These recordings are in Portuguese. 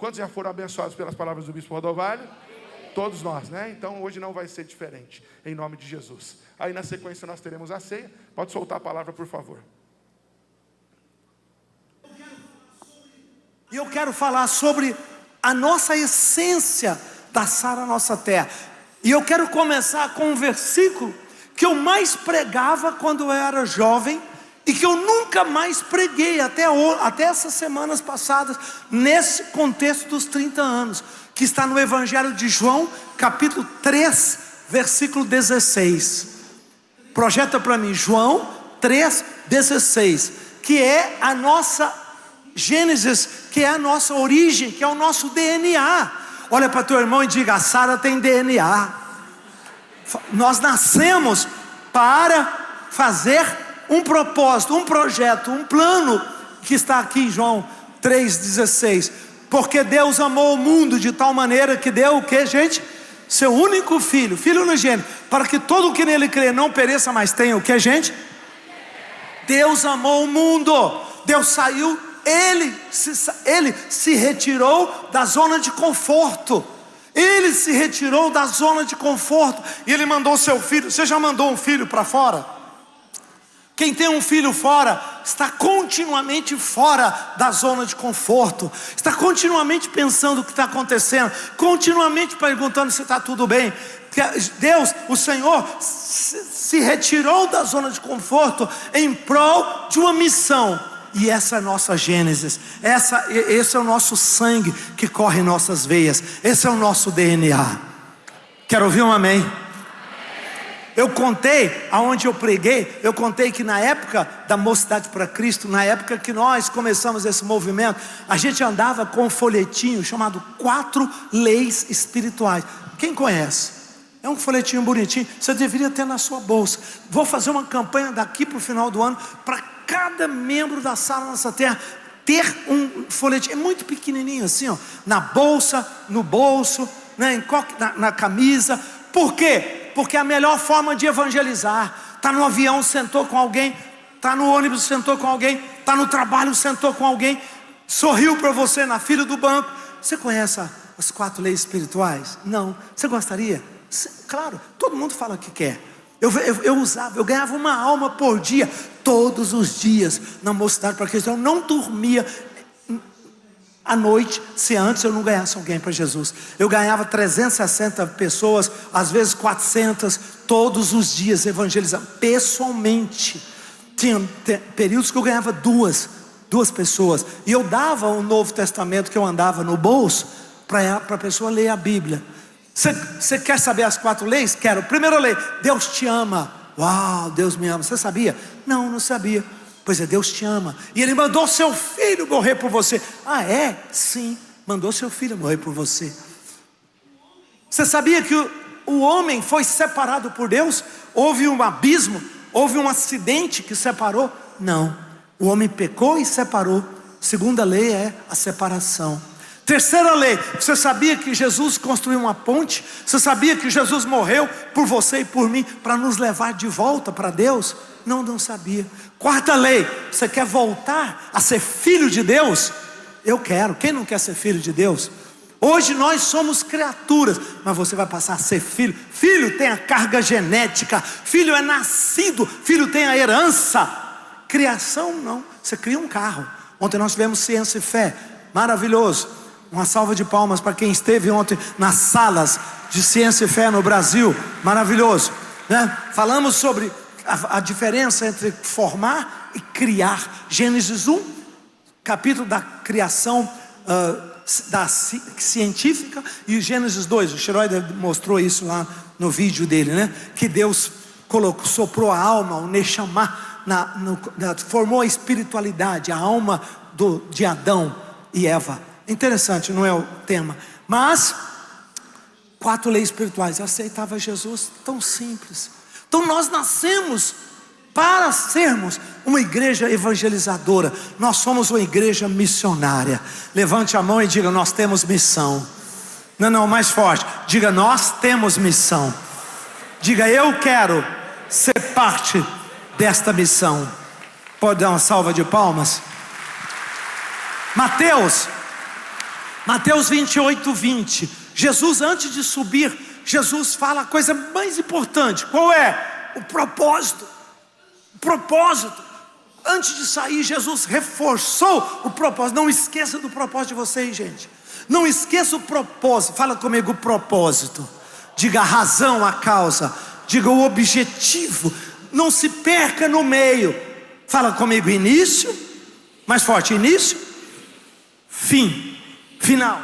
Quantos já foram abençoados pelas palavras do Bispo Rodovalho? Todos nós, né? Então hoje não vai ser diferente, em nome de Jesus. Aí na sequência nós teremos a ceia. Pode soltar a palavra, por favor. E eu quero falar sobre a nossa essência da Sara Nossa Terra. E eu quero começar com um versículo que eu mais pregava quando eu era jovem, e que eu nunca mais preguei até essas semanas passadas, nesse contexto dos 30 anos, que está no Evangelho de João, capítulo 3, versículo 16. Projeta para mim, João 3, 16, que é a nossa Gênesis, que é a nossa origem, que é o nosso DNA. Olha para teu irmão e diga: a Sara tem DNA. Nós nascemos para fazer um propósito, um projeto, um plano, que está aqui em João 3,16. Porque Deus amou o mundo de tal maneira que deu o que, gente? Seu único filho, filho unigênito, para que todo o que nele crê não pereça, mas tenha o que, gente? Deus amou o mundo. Deus saiu, Ele se retirou da zona de conforto. Ele se retirou da zona de conforto e Ele mandou seu filho. Você já mandou um filho para fora? Quem tem um filho fora, está continuamente fora da zona de conforto, está continuamente pensando o que está acontecendo, continuamente perguntando se está tudo bem. Deus, o Senhor, se retirou da zona de conforto em prol de uma missão. E essa é a nossa Gênesis, esse é o nosso sangue que corre em nossas veias, esse é o nosso DNA. Quero ouvir um amém? Eu contei, aonde eu preguei, eu contei que na época da Mocidade para Cristo, na época que nós começamos esse movimento, a gente andava com um folhetinho chamado 4 Leis Espirituais. Quem conhece? É um folhetinho bonitinho, você deveria ter na sua bolsa. Vou fazer uma campanha daqui para o final do ano, para cada membro da Sara Nossa Terra ter um folhetinho, é muito pequenininho assim, ó, na bolsa, no bolso, né, na camisa. Por quê? Porque é a melhor forma de evangelizar. Está no avião, sentou com alguém. Está no ônibus, sentou com alguém. Está no trabalho, sentou com alguém. Sorriu para você na fila do banco. Você conhece as 4 leis espirituais? Não. Você gostaria? Claro, todo mundo fala que quer. Eu ganhava uma alma por dia, todos os dias, na Mocidade para Cristo. Eu não dormia à noite, se antes eu não ganhasse alguém para Jesus. Eu ganhava 360 pessoas, às vezes 400, todos os dias evangelizando, pessoalmente. Tinha períodos que eu ganhava duas pessoas, e eu dava o Novo Testamento que eu andava no bolso, para a pessoa ler a Bíblia. Você quer saber as 4 leis? Quero. Primeira lei: Deus te ama. Uau, Deus me ama. Você sabia? Não sabia. Pois é, Deus te ama, e Ele mandou seu filho morrer por você. Ah, é? Sim, mandou seu filho morrer por você. Você sabia que o homem foi separado por Deus? Houve um abismo? Houve um acidente que separou? Não, o homem pecou e separou. Segunda lei é a separação. Terceira lei: você sabia que Jesus construiu uma ponte? Você sabia que Jesus morreu por você e por mim, para nos levar de volta para Deus? Não sabia. Quarta lei: você quer voltar a ser filho de Deus? Eu quero. Quem não quer ser filho de Deus? Hoje nós somos criaturas, mas você vai passar a ser filho. Filho tem a carga genética, filho é nascido, filho tem a herança. Criação não, você cria um carro. Ontem nós tivemos Ciência e Fé, maravilhoso. Uma salva de palmas para quem esteve ontem nas salas de Ciência e Fé no Brasil, maravilhoso, né? Falamos sobre a diferença entre formar e criar. Gênesis 1, capítulo da criação científica, e Gênesis 2, o Schroeder mostrou isso lá no vídeo dele, né? Que Deus soprou a alma, o Neshama, formou a espiritualidade, a alma de Adão e Eva. Interessante, não é o tema, mas 4 leis espirituais. Eu aceitava Jesus, tão simples. Então nós nascemos para sermos uma igreja evangelizadora. Nós somos uma igreja missionária. Levante a mão e diga: nós temos missão. Não, mais forte. Diga: nós temos missão. Diga: eu quero ser parte desta missão. Pode dar uma salva de palmas? Mateus Mateus 28, 20. Jesus, antes de subir, Jesus fala a coisa mais importante. Qual é? O propósito. O propósito. Antes de sair, Jesus reforçou o propósito. Não esqueça do propósito de vocês, gente. Não esqueça o propósito. Fala comigo, o propósito. Diga a razão, a causa. Diga o objetivo. Não se perca no meio. Fala comigo, início. Mais forte, início. Fim. Final.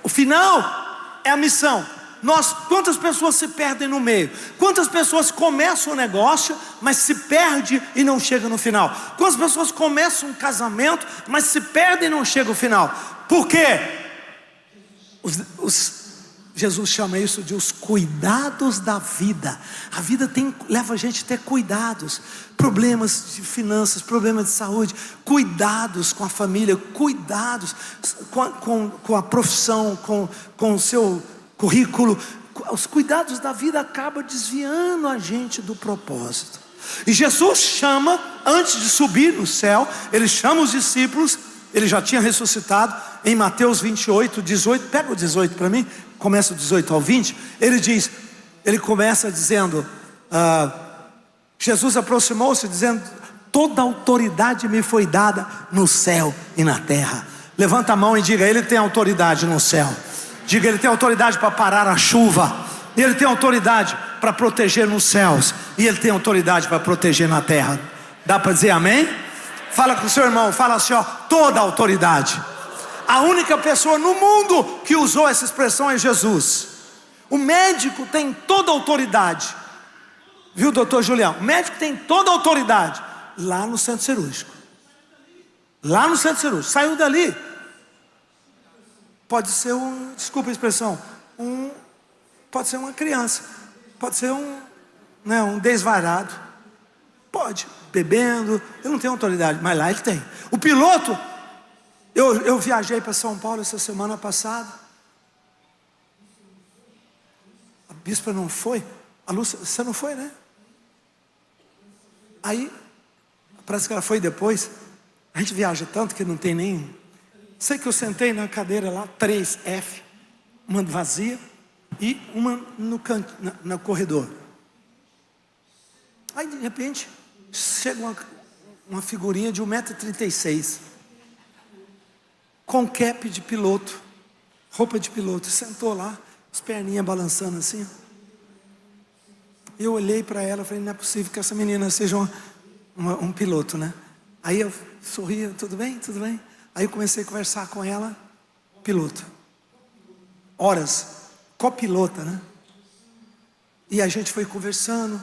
O final é a missão. Quantas pessoas se perdem no meio? Quantas pessoas começam um negócio, mas se perde e não chega no final? Quantas pessoas começam um casamento, mas se perdem e não chega no final? Por quê? Jesus chama isso de os cuidados da vida. A vida leva a gente a ter cuidados. Problemas de finanças, problemas de saúde, cuidados com a família, cuidados com a profissão, com o seu currículo. Os cuidados da vida acabam desviando a gente do propósito. E Jesus chama, antes de subir no céu, Ele chama os discípulos. Ele já tinha ressuscitado. Em Mateus 28, 18, pega o 18 para mim, começa o 18 ao 20. Ele começa dizendo, Jesus aproximou-se dizendo: toda autoridade me foi dada no céu e na terra. Levanta a mão e diga: Ele tem autoridade no céu. Diga: Ele tem autoridade para parar a chuva. Ele tem autoridade para proteger nos céus. E Ele tem autoridade para proteger na terra. Dá para dizer amém? Fala com o seu irmão, fala assim, toda autoridade. A única pessoa no mundo que usou essa expressão é Jesus. O médico tem toda autoridade. Viu, doutor Julião? O médico tem toda autoridade lá no centro cirúrgico. Lá no centro cirúrgico. Saiu dali. Pode ser desculpa a expressão, pode ser uma criança, pode ser um desvairado, pode, bebendo, ele não tem autoridade, mas lá ele tem. O piloto, eu viajei para São Paulo essa semana passada, a bispa não foi, a Lúcia, você não foi, né? Aí, parece que ela foi depois. A gente viaja tanto que não tem nem... Sei que eu sentei na cadeira lá, 3F, uma vazia e uma no corredor. Aí de repente chega uma figurinha de 1,36 m, com cap de piloto, roupa de piloto, sentou lá, as perninhas balançando assim. Eu olhei para ela e falei: não é possível que essa menina seja um piloto, né? Aí eu sorria: tudo bem, tudo bem. Aí eu comecei a conversar com ela, piloto, horas, copilota, né? E a gente foi conversando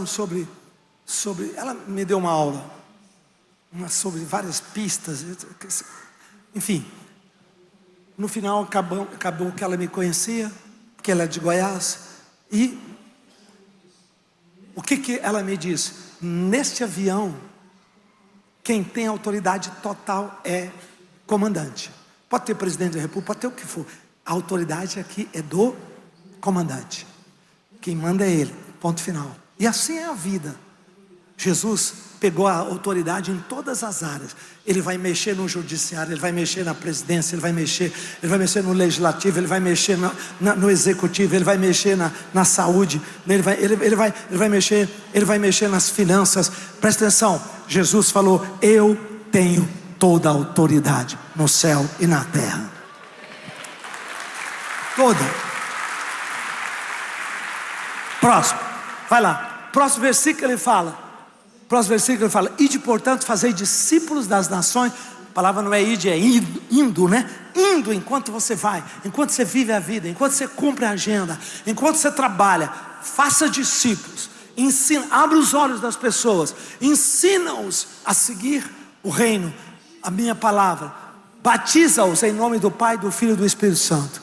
sobre, ela me deu uma aula, sobre várias pistas, enfim. No final acabou que ela me conhecia, porque ela é de Goiás. E o que ela me disse? Neste avião, quem tem autoridade total é comandante. Pode ter presidente da república, pode ter o que for. A autoridade aqui é do comandante. Quem manda é ele, ponto final. E assim é a vida. Jesus pegou a autoridade em todas as áreas. Ele vai mexer no judiciário, ele vai mexer na presidência, ele vai mexer no legislativo, ele vai mexer no executivo, ele vai mexer na saúde, ele vai mexer nas finanças. Presta atenção, Jesus falou: eu tenho toda a autoridade no céu e na terra. Toda. Próximo, vai lá. Próximo versículo ele fala: ide portanto fazei discípulos das nações. A palavra não é ide, é indo, né? Indo enquanto você vai, enquanto você vive a vida, enquanto você cumpre a agenda, enquanto você trabalha. Faça discípulos, ensina, abre os olhos das pessoas, ensina-os a seguir o reino, a minha palavra, batiza-os em nome do Pai, do Filho e do Espírito Santo.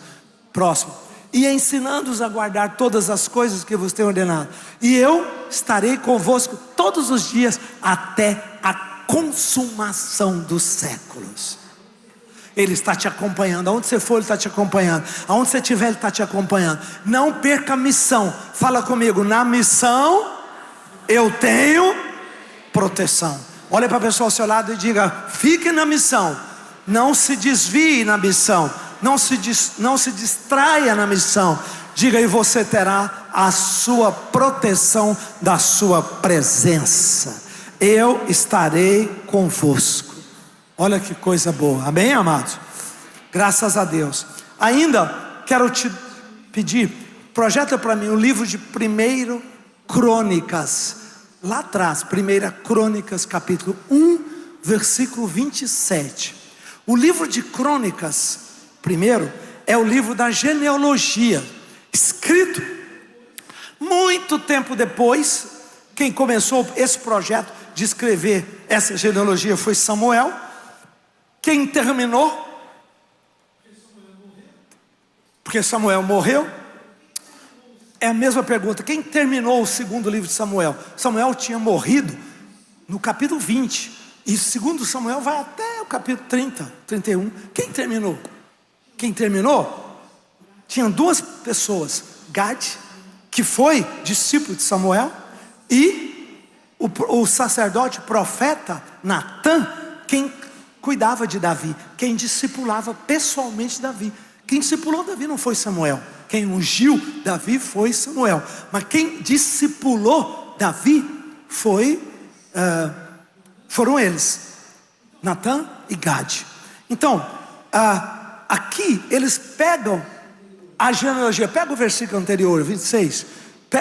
Próximo: e ensinando-os a guardar todas as coisas que vos tenho ordenado, e eu estarei convosco todos os dias até a consumação dos séculos. Ele está te acompanhando, aonde você for Ele está te acompanhando, aonde você estiver Ele está te acompanhando. Não perca a missão. Fala comigo: na missão eu tenho proteção. Olha para a pessoa ao seu lado e diga: fique na missão, Não se desvie na missão. Não se distraia na missão. Diga, e você terá a sua proteção da sua presença. Eu estarei convosco. Olha que coisa boa. Amém, amados? Graças a Deus. Ainda quero te pedir, projeta para mim o livro de 1 Crônicas. Lá atrás, 1 Crônicas, capítulo 1, versículo 27. O livro de Crônicas, primeiro, é o livro da genealogia, escrito muito tempo depois. Quem começou esse projeto de escrever essa genealogia foi Samuel. Quem terminou? Porque Samuel morreu. É a mesma pergunta. Quem terminou o segundo livro de Samuel? Samuel tinha morrido no capítulo 20. E segundo Samuel vai até o capítulo 30, 31. Quem terminou? Quem terminou? Tinha duas pessoas. Gade, que foi discípulo de Samuel, e o sacerdote profeta Natã, quem cuidava de Davi, quem discipulava pessoalmente Davi. Quem discipulou Davi não foi Samuel. Quem ungiu Davi foi Samuel. Mas quem discipulou Davi foram eles, Natã e Gade. Então, aqui eles pegam a genealogia. Pega o versículo anterior, 26.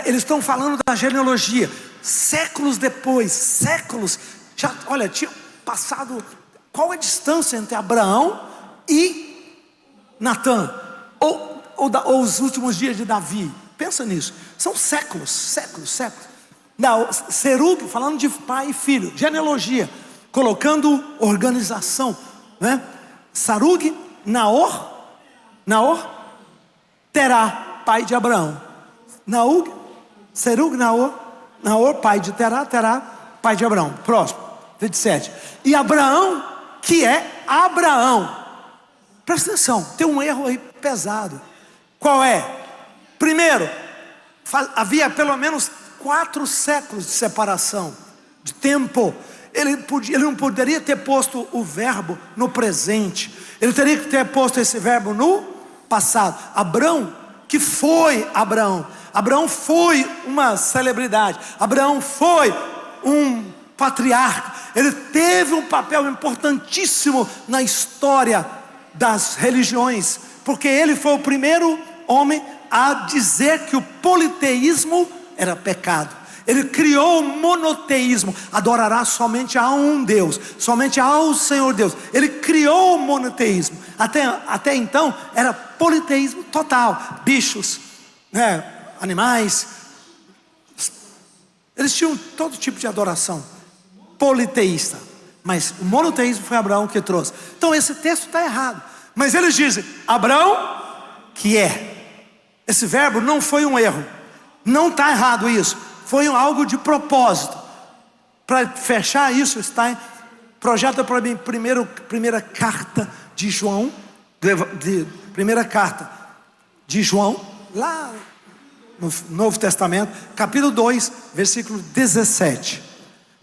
Eles estão falando da genealogia. Séculos depois, séculos. Já, olha, tinha passado. Qual a distância entre Abraão e Natã, ou os últimos dias de Davi? Pensa nisso. São séculos. Serug, falando de pai e filho. Genealogia, colocando organização, né? Sarug, Naor, Terá, pai de Abraão. Serug, Naor, pai de Terá, pai de Abraão. Próximo, 27. E Abraão, que é Abraão. Presta atenção, tem um erro aí pesado. Qual é? Primeiro, havia pelo menos 4 séculos de separação, de tempo. Ele não poderia ter posto o verbo no presente. Ele teria que ter posto esse verbo no passado. Abraão, que foi Abraão. Abraão foi uma celebridade. Abraão foi um patriarca. Ele teve um papel importantíssimo na história das religiões, porque ele foi o primeiro homem a dizer que o politeísmo era pecado. Ele criou o monoteísmo, adorará somente a um Deus, somente ao Senhor Deus. Ele criou o monoteísmo. Até então era politeísmo total. Bichos, né, animais, eles tinham todo tipo de adoração politeísta. Mas o monoteísmo foi Abraão que trouxe. Então esse texto está errado. Mas eles dizem, Abraão, que é. Esse verbo não foi um erro. Não está errado isso. Foi algo de propósito. Para fechar isso, está em... Projeta para mim primeira carta de João. Primeira carta de João. Lá no Novo Testamento. Capítulo 2, versículo 17.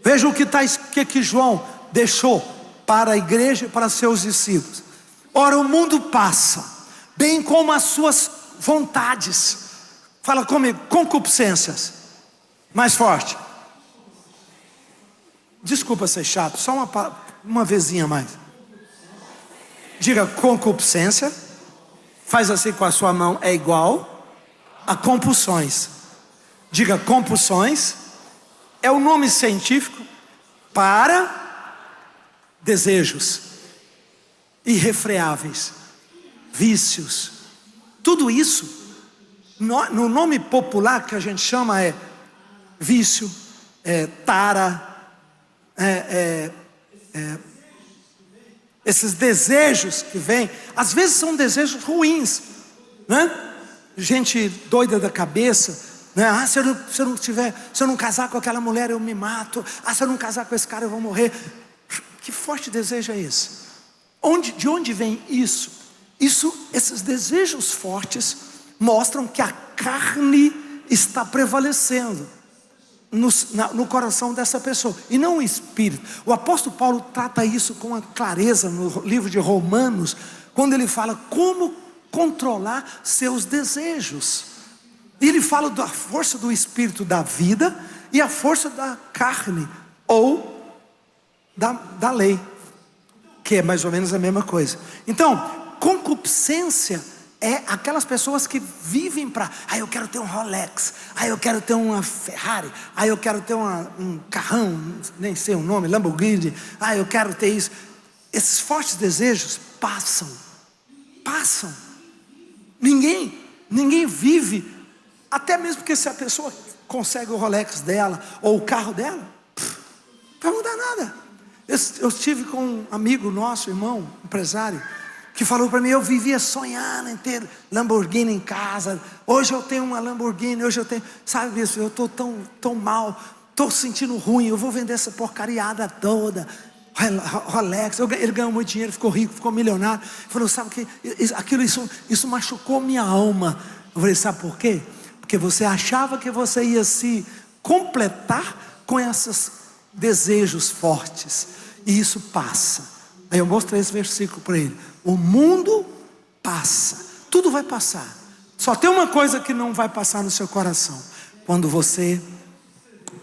Veja o que João deixou para a igreja e para seus discípulos. Ora, o mundo passa, bem como as suas vontades. Fala comigo, concupiscências. Mais forte. Desculpa ser chato, só uma vezinha mais. Diga concupiscência. Faz assim com a sua mão, é igual a compulsões. Diga compulsões. É o nome científico para desejos irrefreáveis, vícios. Tudo isso, no nome popular que a gente chama é vício, tara, esses desejos que vêm, às vezes são desejos ruins, né? Gente doida da cabeça, né? Se eu não casar com aquela mulher eu me mato. Se eu não casar com esse cara eu vou morrer. Que forte desejo é esse? De onde vem isso? Esses desejos fortes mostram que a carne está prevalecendo. no coração dessa pessoa, e não o espírito. O apóstolo Paulo trata isso com uma clareza no livro de Romanos, quando ele fala como controlar seus desejos. Ele fala da força do espírito da vida e a força da carne, ou da lei, que é mais ou menos a mesma coisa. Então, concupiscência é aquelas pessoas que vivem para, eu quero ter um Rolex, eu quero ter uma Ferrari, eu quero ter um carrão, nem sei o nome, Lamborghini, eu quero ter isso. Esses fortes desejos passam. Ninguém vive, até mesmo porque se a pessoa consegue o Rolex dela, ou o carro dela, não vai mudar nada. Eu estive com um amigo nosso, irmão, empresário, que falou para mim: eu vivia sonhando em ter Lamborghini em casa, hoje eu tenho uma Lamborghini, hoje eu tenho, sabe isso, eu estou tão mal, estou sentindo ruim, eu vou vender essa porcariada toda, Rolex. Ele ganhou muito dinheiro, ficou rico, ficou milionário. Ele falou: sabe o que? Isso machucou minha alma. Eu falei: sabe por quê? Porque você achava que você ia se completar com esses desejos fortes, e isso passa. Aí eu mostrei esse versículo para ele: o mundo passa, tudo vai passar, só tem uma coisa que não vai passar no seu coração: quando você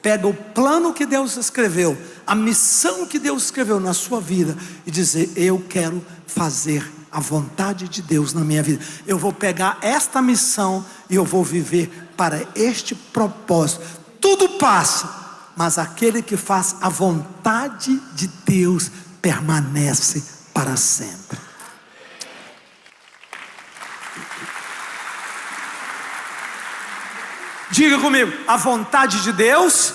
pega o plano que Deus escreveu, a missão que Deus escreveu na sua vida, e dizer: eu quero fazer a vontade de Deus na minha vida, eu vou pegar esta missão e eu vou viver para este propósito. Tudo passa, mas aquele que faz a vontade de Deus permanece para sempre. Diga comigo: a vontade de Deus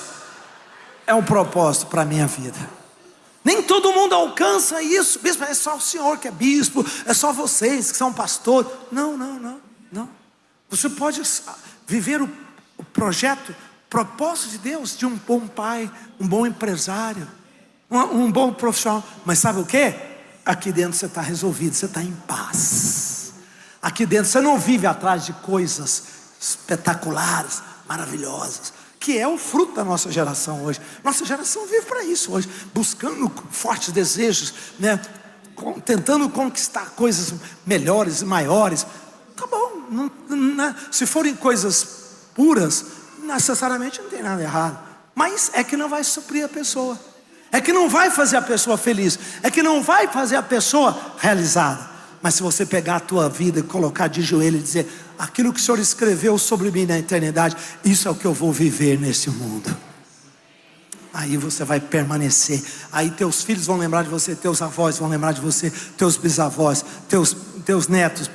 é um propósito para a minha vida. Nem todo mundo alcança isso. Bispo, é só o senhor que é bispo, é só vocês que são pastores. Não. Você pode viver o projeto, propósito de Deus, de um bom pai, um bom empresário, um bom profissional. Mas sabe o que? Aqui dentro você está resolvido, você está em paz. Aqui dentro você não vive atrás de coisas espetaculares, maravilhosas, que é o fruto da nossa geração hoje. Nossa geração vive para isso hoje, buscando fortes desejos, né? Tentando conquistar coisas melhores e maiores. Tá bom, se forem coisas puras, necessariamente não tem nada errado, mas é que não vai suprir a pessoa, é que não vai fazer a pessoa feliz, é que não vai fazer a pessoa realizada. Mas se você pegar a tua vida e colocar de joelho e dizer: aquilo que o Senhor escreveu sobre mim na eternidade, isso é o que eu vou viver nesse mundo, aí você vai permanecer. Aí teus filhos vão lembrar de você, teus avós vão lembrar de você, teus bisavós, teus netos,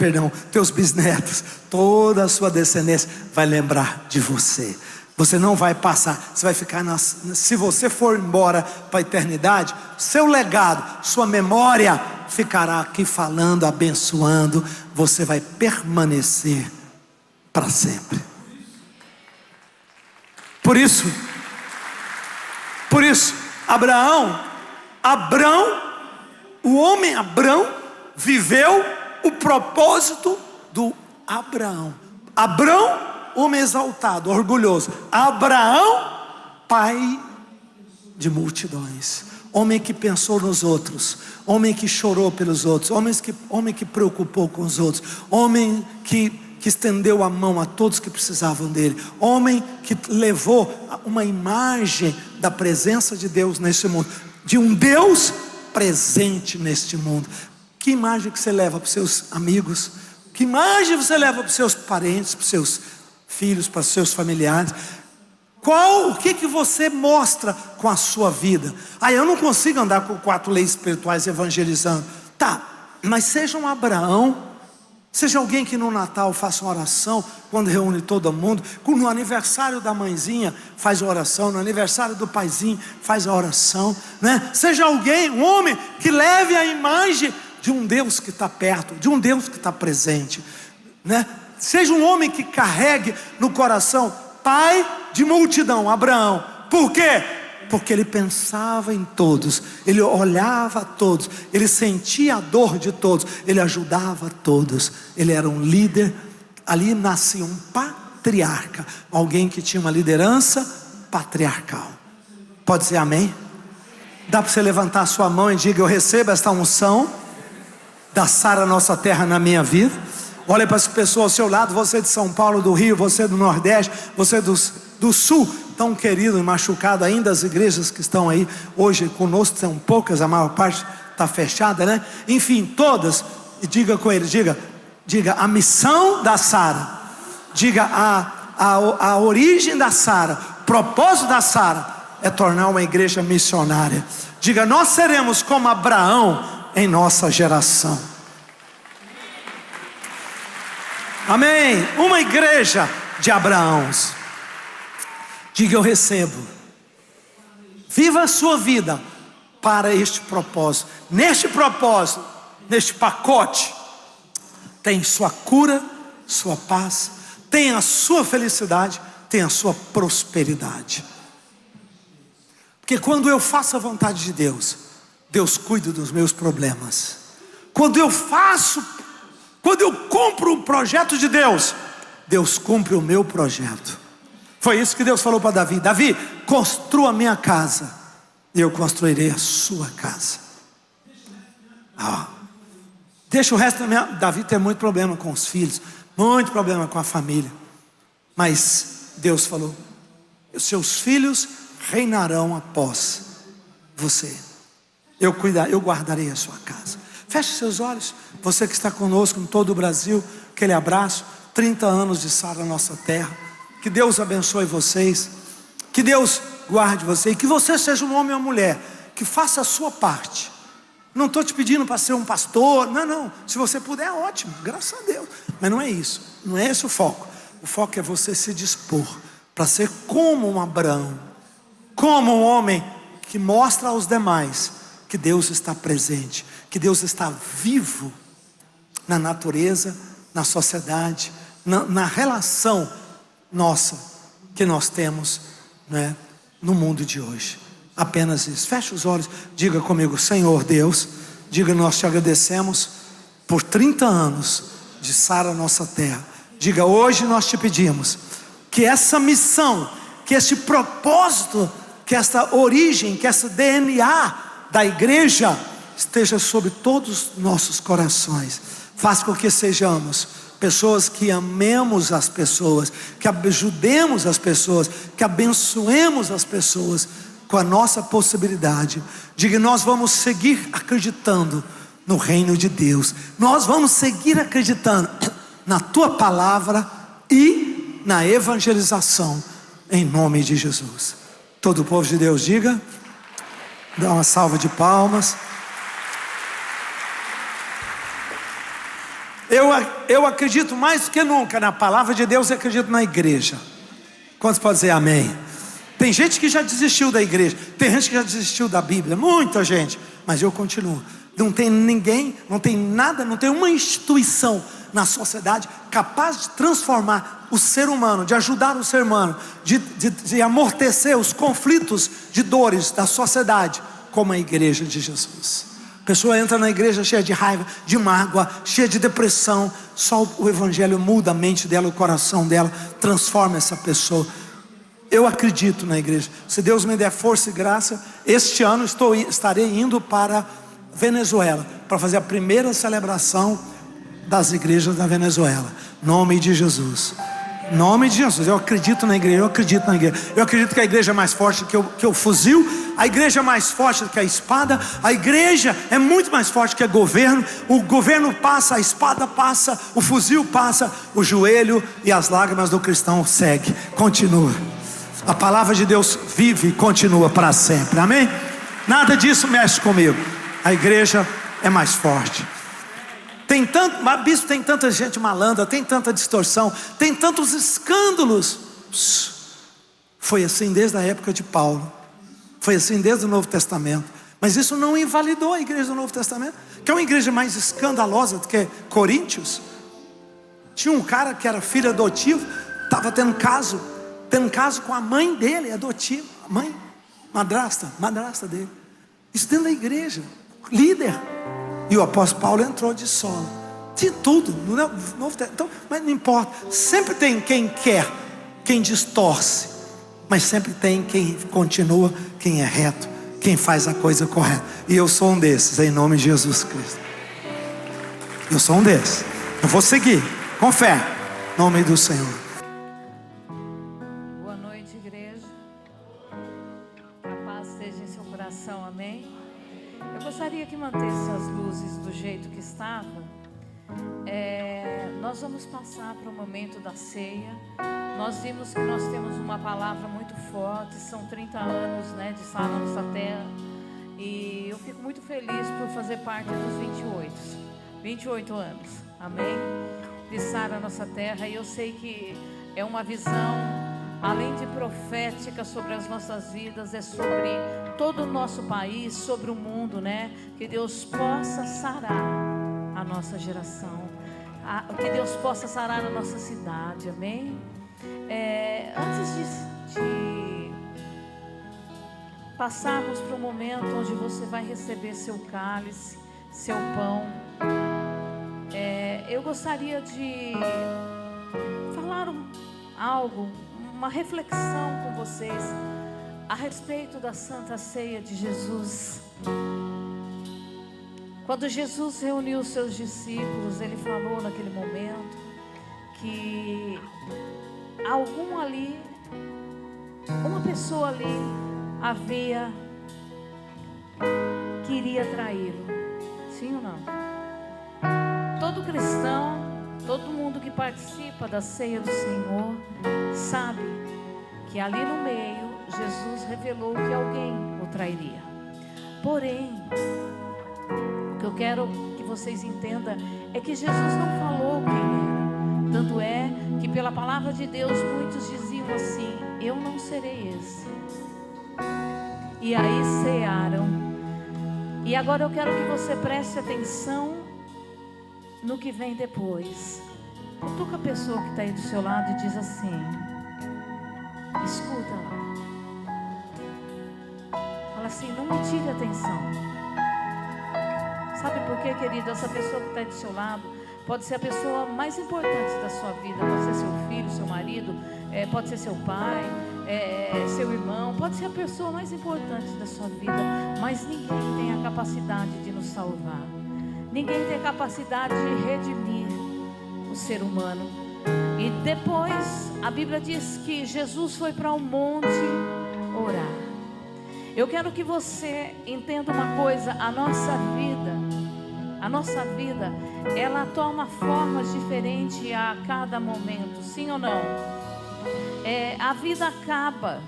teus bisnetos, toda a sua descendência vai lembrar de você. Você não vai passar, você vai ficar se você for embora para a eternidade, seu legado, sua memória ficará aqui falando, abençoando. Você vai permanecer para sempre. Por isso, o homem Abrão viveu o propósito do Abraão. Abrão, homem exaltado, orgulhoso. Abraão, pai de multidões, homem que pensou nos outros, homem que chorou pelos outros, homem que preocupou com os outros, homem que estendeu a mão a todos que precisavam dele, homem que levou uma imagem da presença de Deus neste mundo, de um Deus presente neste mundo. Que imagem que você leva para os seus amigos? Que imagem você leva para os seus parentes, para os seus filhos, para os seus familiares? O que você mostra com a sua vida? Eu não consigo andar com 4 leis espirituais evangelizando. Tá, mas seja um Abraão, seja alguém que no Natal faça uma oração, quando reúne todo mundo, no aniversário da mãezinha faz a oração, no aniversário do paizinho faz a oração, né? Seja alguém, um homem que leve a imagem de um Deus que está perto, de um Deus que está presente, né? Seja um homem que carregue no coração, pai de multidão, Abraão. Por quê? Porque ele pensava em todos, ele olhava a todos, ele sentia a dor de todos, ele ajudava a todos, ele era um líder. Ali nascia um patriarca, alguém que tinha uma liderança patriarcal. Pode dizer amém? Dá para você levantar a sua mão e diga: eu recebo esta unção da Sara Nossa Terra na minha vida. Olha para as pessoas ao seu lado, você de São Paulo, do Rio, você do Nordeste, você do Sul, tão querido e machucado ainda. As igrejas que estão aí hoje conosco são poucas, a maior parte está fechada, né? Enfim, todas. E diga com ele, diga a missão da Sara, diga a origem da Sara, o propósito da Sara é tornar uma igreja missionária. Diga: nós seremos como Abraão em nossa geração. Amém. Uma igreja de Abraãos. Diga: eu recebo. Viva a sua vida para este propósito. Neste propósito, neste pacote, tem sua cura, sua paz, tem a sua felicidade, tem a sua prosperidade. Porque quando eu faço a vontade de Deus, Deus cuida dos meus problemas. Quando eu cumpro o projeto de Deus, Deus cumpre o meu projeto. Foi isso que Deus falou para Davi: Davi, construa a minha casa, e eu construirei a sua casa. Deixa o resto da minha... Davi tem muito problema com os filhos, muito problema com a família, mas Deus falou: os seus filhos reinarão após você. Eu guardarei a sua casa. Feche seus olhos. Você que está conosco em todo o Brasil, aquele abraço. 30 anos de Sara Nossa Terra. Que Deus abençoe vocês, que Deus guarde você, e que você seja um homem ou mulher que faça a sua parte. Não estou te pedindo para ser um pastor, não, se você puder, ótimo, graças a Deus, mas não é isso, não é esse o foco. O foco é você se dispor para ser como um Abraão, como um homem que mostra aos demais que Deus está presente, que Deus está vivo na natureza, na sociedade, na relação nossa que nós temos, né, no mundo de hoje. Apenas isso. Feche os olhos, diga comigo: Senhor Deus, diga: nós te agradecemos por 30 anos de Sara Nossa Terra. Diga: hoje nós te pedimos que essa missão, que esse propósito, que essa origem, que esse DNA da igreja esteja sobre todos os nossos corações. Faça com que sejamos pessoas que amemos as pessoas, que ajudemos as pessoas, que abençoemos as pessoas com a nossa possibilidade. Diga: nós vamos seguir acreditando no reino de Deus. Nós vamos seguir acreditando na tua palavra e na evangelização, em nome de Jesus. Todo o povo de Deus diga, dá uma salva de palmas. Eu acredito mais do que nunca na palavra de Deus e acredito na igreja. Quantos podem dizer amém? Tem gente que já desistiu da igreja, tem gente que já desistiu da Bíblia, muita gente, mas eu continuo. Não tem ninguém, não tem nada, não tem uma instituição na sociedade capaz de transformar o ser humano, de ajudar o ser humano, de amortecer os conflitos de dores da sociedade, como a igreja de Jesus. A pessoa entra na igreja cheia de raiva, de mágoa, cheia de depressão. Só o evangelho muda a mente dela, o coração dela, transforma essa pessoa. Eu acredito na igreja. Se Deus me der força e graça, este ano estarei indo para Venezuela, para fazer a primeira celebração das igrejas da Venezuela. Nome de Jesus. Nome de Jesus. Eu acredito na igreja, eu acredito na igreja. Eu acredito que a igreja é mais forte que o fuzil. A igreja é mais forte do que a espada. A igreja é muito mais forte que o governo. O governo passa, a espada passa, o fuzil passa, o joelho e as lágrimas do cristão segue, continua. A palavra de Deus vive e continua para sempre, amém? Nada disso mexe comigo. A igreja é mais forte. Bispo, tem tanta gente malandra, tem tanta distorção, tem tantos escândalos. Foi assim desde a época de Paulo, foi assim desde o Novo Testamento. Mas isso não invalidou a igreja do Novo Testamento, que é uma igreja mais escandalosa do que Coríntios. Tinha um cara que era filho adotivo, estava tendo caso com a mãe dele, adotiva, mãe, madrasta dele. Isso dentro da igreja, líder. E o apóstolo Paulo entrou de sola. Tinha tudo no Novo Testamento, então, mas não importa. Sempre tem quem quer, quem distorce. mas sempre tem quem continua, quem é reto, quem faz a coisa correta. E eu sou um desses, em nome de Jesus Cristo. Eu sou um desses. Eu vou seguir, com fé, em nome do Senhor. Boa noite, igreja. Que a paz esteja em seu coração, amém? Eu gostaria que mantesse as luzes do jeito que estava. Nós vamos passar para o momento da ceia. Nós vimos que nós temos uma palavra muito forte. São 30 anos, né, de Sara na Nossa Terra. E eu fico muito feliz por fazer parte dos 28 anos, amém? De Sara na Nossa Terra. E eu sei que é uma visão, além de profética sobre as nossas vidas, é sobre todo o nosso país, sobre o mundo, né? Que Deus possa sarar a nossa geração, que Deus possa sarar a nossa cidade, amém? Antes de passarmos para o momento onde você vai receber seu cálice, seu pão, eu gostaria de falar algo, uma reflexão com vocês a respeito da Santa Ceia de Jesus. Quando Jesus reuniu os seus discípulos, ele falou naquele momento que algum ali, uma pessoa ali queria traí-lo. Sim ou não? Todo cristão, todo mundo que participa da ceia do Senhor sabe que ali no meio Jesus revelou que alguém o trairia. Porém, o que eu quero que vocês entendam é que Jesus não falou quem era. Tanto é que pela palavra de Deus muitos diziam assim: eu não serei esse. E aí cearam. E agora eu quero que você preste atenção no que vem depois. Cutuca a pessoa que está aí do seu lado e diz assim: escuta lá. Fala assim: não me tire a atenção. Sabe por quê, querido? Essa pessoa que está aí do seu lado pode ser a pessoa mais importante da sua vida. Pode ser seu filho, seu marido, pode ser seu pai, seu irmão. Pode ser a pessoa mais importante da sua vida. Mas ninguém tem a capacidade de nos salvar. Ninguém tem a capacidade de redimir o ser humano. E depois a Bíblia diz que Jesus foi para o monte orar. Eu quero que você entenda uma coisa: a nossa vida, ela toma formas diferentes a cada momento, sim ou não? A vida acaba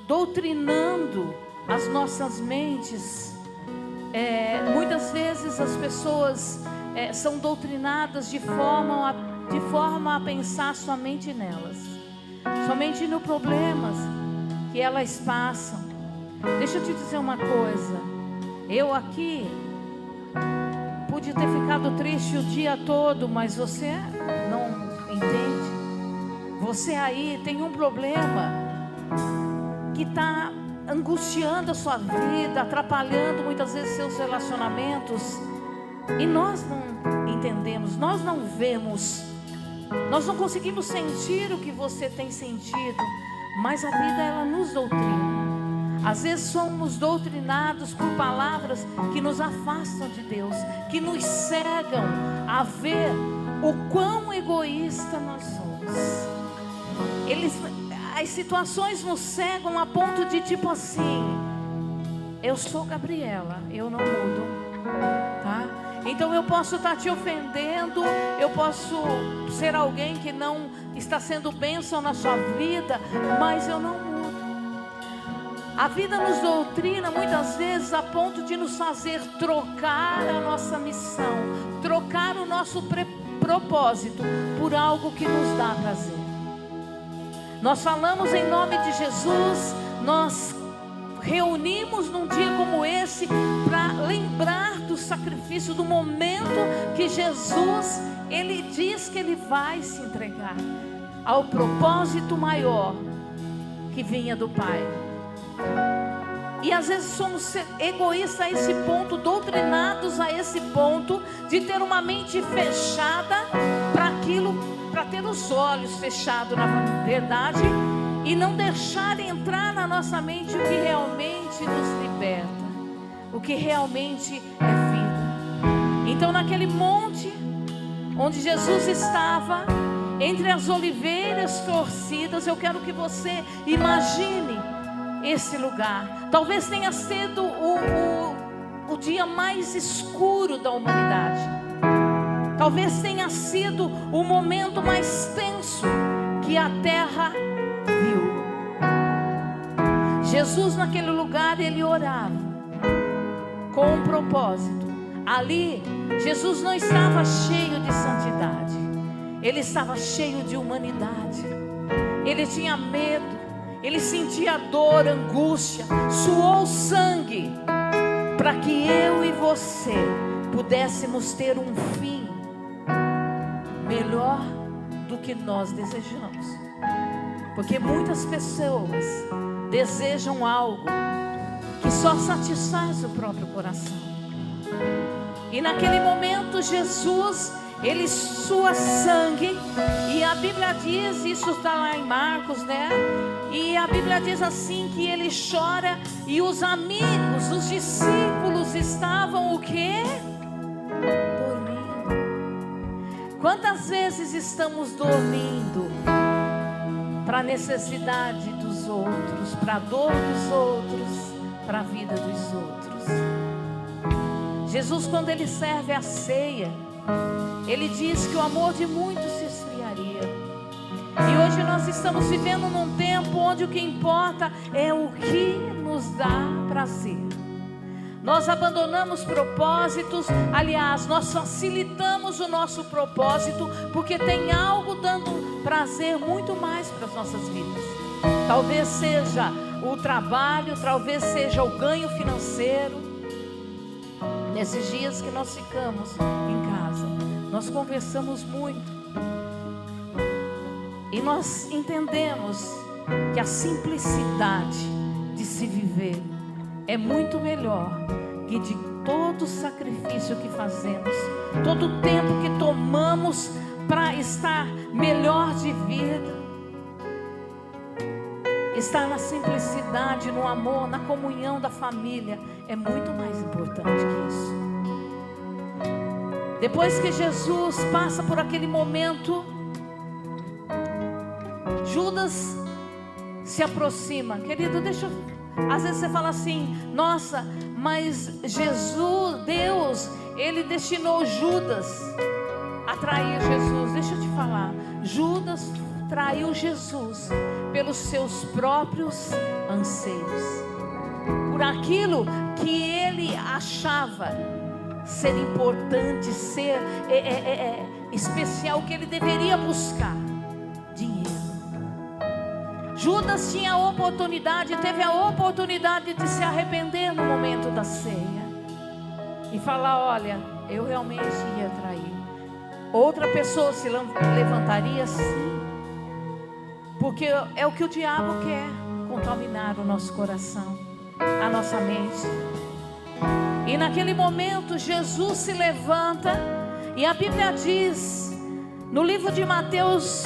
doutrinando as nossas mentes. Muitas vezes as pessoas são doutrinadas de forma a pensar somente nelas, somente nos problemas que elas passam. Deixa eu te dizer uma coisa: eu aqui pude ter ficado triste o dia todo, mas você não entende. Você aí tem um problema que está angustiando a sua vida, atrapalhando muitas vezes seus relacionamentos, e nós não entendemos, nós não vemos, nós não conseguimos sentir o que você tem sentido, mas a vida, ela nos doutrina. Às vezes somos doutrinados por palavras que nos afastam de Deus, que nos cegam a ver o quão egoísta nós somos. As situações nos cegam a ponto de tipo assim: eu sou Gabriela, eu não mudo, tá? Então eu posso estar te ofendendo, eu posso ser alguém que não está sendo bênção na sua vida, mas eu não mudo. A vida nos doutrina muitas vezes a ponto de nos fazer trocar a nossa missão, trocar o nosso propósito por algo que nos dá prazer. Nós falamos em nome de Jesus, nós reunimos num dia como esse para lembrar do sacrifício, do momento que Jesus, Ele diz que Ele vai se entregar ao propósito maior que vinha do Pai. E às vezes somos egoístas a esse ponto, doutrinados a esse ponto de ter uma mente fechada para aquilo, para ter os olhos fechados na verdade e não deixar entrar na nossa mente o que realmente nos liberta, o que realmente é vida. Então, naquele monte onde Jesus estava, entre as oliveiras torcidas, eu quero que você imagine esse lugar. Talvez tenha sido o dia mais escuro da humanidade. Talvez tenha sido o momento mais tenso que a terra viu. Jesus, naquele lugar, ele orava com um propósito. Ali, Jesus não estava cheio de santidade, ele estava cheio de humanidade. Ele tinha medo, ele sentia dor, angústia, suou sangue, para que eu e você pudéssemos ter um fim melhor do que nós desejamos. Porque muitas pessoas desejam algo que só satisfaz o próprio coração. E naquele momento Jesus, ele sua sangue, e a Bíblia diz, isso está lá em Marcos, né? E a Bíblia diz assim, que ele chora, e os amigos, os discípulos estavam o quê? Dormindo. Quantas vezes estamos dormindo para a necessidade dos outros, para a dor dos outros, para a vida dos outros? Jesus, quando ele serve a ceia, ele diz que o amor de muitos se esfriaria. E hoje nós estamos vivendo num tempo onde o que importa é o que nos dá prazer. Nós abandonamos propósitos, aliás, nós facilitamos o nosso propósito, porque tem algo dando prazer muito mais para as nossas vidas. Talvez seja o trabalho, talvez seja o ganho financeiro. Nesses dias que nós ficamos em casa, nós conversamos muito e nós entendemos que a simplicidade de se viver é muito melhor que de todo o sacrifício que fazemos, todo o tempo que tomamos para estar melhor de vida. Estar na simplicidade, no amor, na comunhão da família é muito mais importante que isso. Depois que Jesus passa por aquele momento, Judas se aproxima. Querido, deixa eu... Às vezes você fala assim, nossa, mas Jesus, Deus, ele destinou Judas a trair Jesus. Deixa eu te falar, Judas traiu Jesus pelos seus próprios anseios, por aquilo que ele achava ser importante, ser especial, que ele deveria buscar: dinheiro. Judas tinha a oportunidade, teve a oportunidade de se arrepender no momento da ceia e falar: olha, eu realmente ia trair. Outra pessoa se levantaria, sim, porque é o que o diabo quer, contaminar o nosso coração, a nossa mente. E naquele momento Jesus se levanta, e a Bíblia diz no livro de Mateus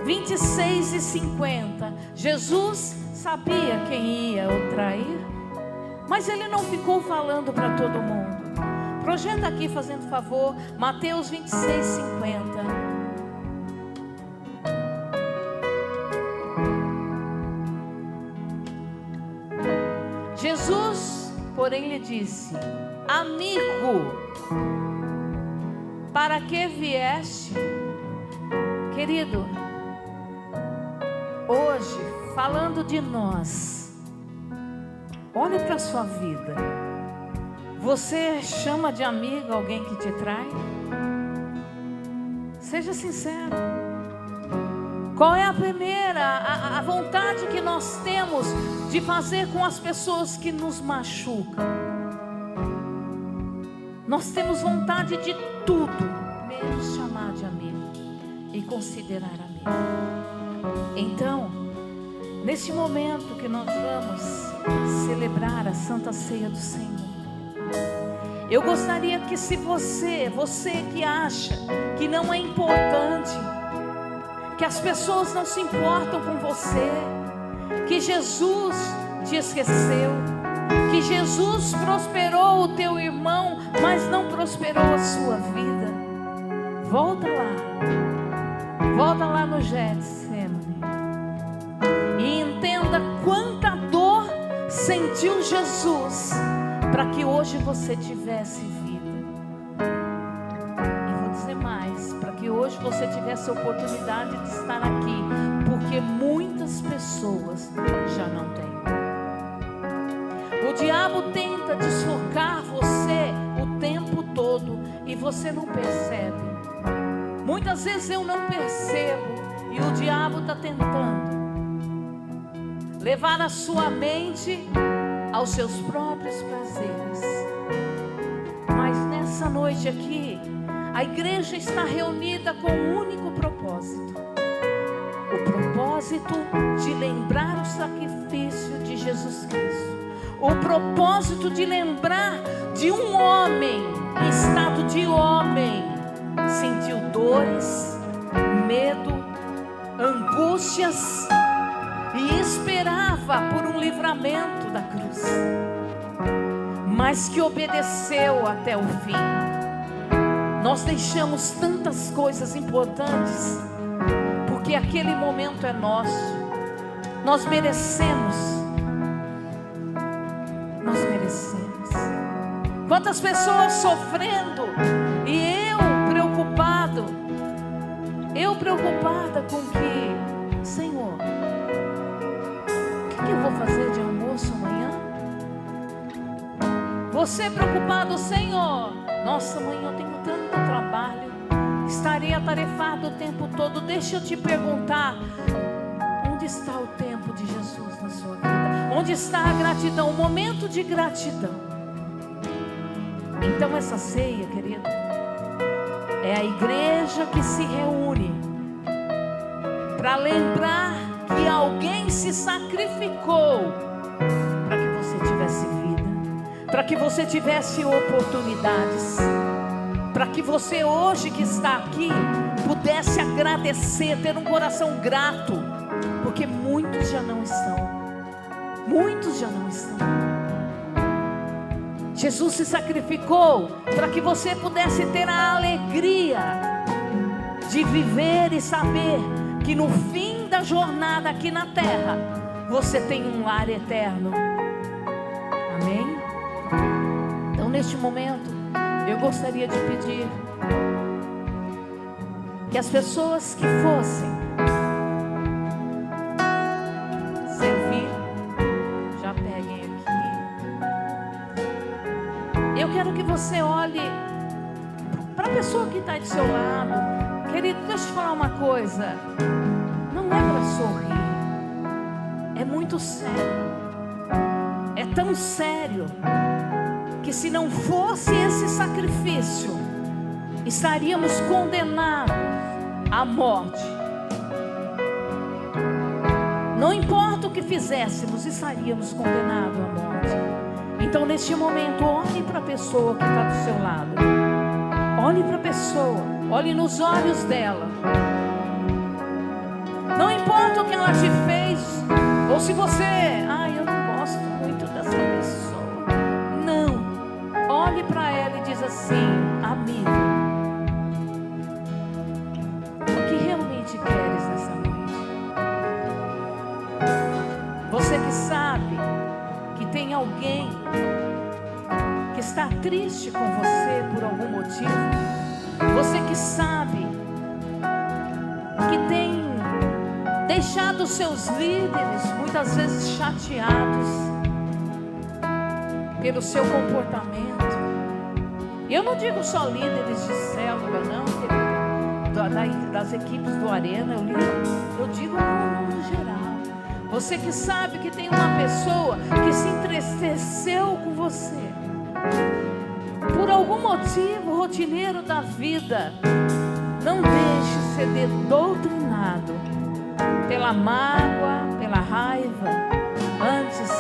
26:50, Jesus sabia quem ia o trair, mas ele não ficou falando para todo mundo. Projeta aqui, fazendo favor, Mateus 26:50. Jesus, porém, lhe disse: amigo, para que vieste? Querido, hoje, falando de nós, olhe para a sua vida. Você chama de amigo alguém que te trai? Seja sincero. Qual é a primeira, a vontade que nós temos de fazer com as pessoas que nos machucam? Nós temos vontade de tudo, menos chamar de amigo e considerar amigo. Então, neste momento que nós vamos celebrar a Santa Ceia do Senhor, eu gostaria que, se você que acha que não é importante, que as pessoas não se importam com você, que Jesus te esqueceu, que Jesus prosperou o teu irmão, mas não prosperou a sua vida. Volta lá no Getsemane e entenda quanta dor sentiu Jesus para que hoje você tivesse vida. E vou dizer mais, para que hoje você tivesse a oportunidade de estar aqui, porque muitas pessoas já não têm. O diabo tenta desfocar você o tempo todo e você não percebe. Muitas vezes eu não percebo e o diabo está tentando levar a sua mente aos seus próprios prazeres. Mas nessa noite aqui, a igreja está reunida com um único propósito: o propósito de lembrar o sacrifício de Jesus Cristo, o propósito de lembrar de um homem em estado de homem, sentiu dores, medo, angústias e esperava por um livramento da cruz, mas que obedeceu até o fim. Nós deixamos tantas coisas importantes porque aquele momento é nosso. Nós merecemos. Quantas pessoas sofrendo e eu preocupada com que, Senhor, o que eu vou fazer de almoço amanhã? Você preocupado, Senhor, nossa, amanhã eu tenho tanto trabalho, estarei atarefado o tempo todo. Deixa eu te perguntar, onde está o tempo de Jesus na sua vida? Onde está a gratidão, o momento de gratidão? Então essa ceia, querido, é a igreja que se reúne para lembrar que alguém se sacrificou para que você tivesse vida, para que você tivesse oportunidades, para que você hoje que está aqui pudesse agradecer, ter um coração grato, porque muitos já não estão. Jesus se sacrificou para que você pudesse ter a alegria de viver e saber que no fim da jornada aqui na terra você tem um lar eterno. Amém? Então neste momento eu gostaria de pedir que as pessoas que fossem servir, já peguem aqui. Eu quero que você olhe para a pessoa que está do seu lado. Querido, deixa eu te falar uma coisa. Não é para sorrir. É muito sério. É tão sério que se não fosse esse sacrifício, estaríamos condenados à morte. Não importa o que fizéssemos, estaríamos condenados à morte. Então neste momento, olhe para a pessoa que está do seu lado. Olhe para a pessoa, olhe nos olhos dela. Não importa o que ela te fez, ou se você, eu não gosto muito dessa pessoa. Não, olhe para ela e diz assim: amigo, o que realmente queres nessa noite? Você que sabe que tem alguém que está triste com você por algum motivo, você que sabe que tem deixado seus líderes muitas vezes chateados pelo seu comportamento. Eu não digo só líderes de célula, não, querido, das equipes do Arena, eu digo no geral. Você que sabe que tem uma pessoa que se entristeceu com você por algum motivo rotineiro da vida, não deixe ser doutrinado pela mágoa, pela raiva. Antes,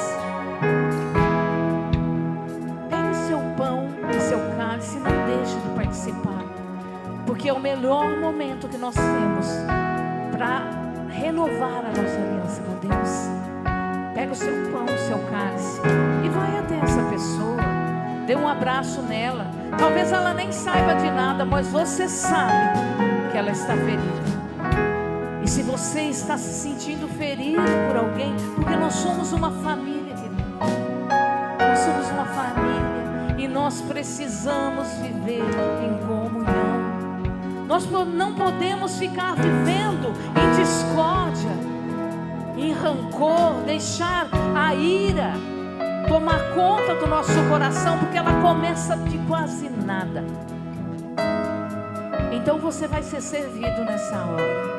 pegue seu pão e seu cálice e não deixe de participar, porque é o melhor momento que nós temos para renovar a nossa aliança com Deus. pega o seu pão, o seu cálice e vai até essa pessoa, dê um abraço nela. Talvez ela nem saiba de nada, mas você sabe que ela está ferida. E se você está se sentindo ferido por alguém, porque nós somos uma família, querido. Nós somos uma família e nós precisamos viver em comunhão. Nós não podemos ficar vivendo em discórdia, em rancor, deixar a ira tomar conta do nosso coração, porque ela começa de quase nada. Então você vai ser servido nessa hora.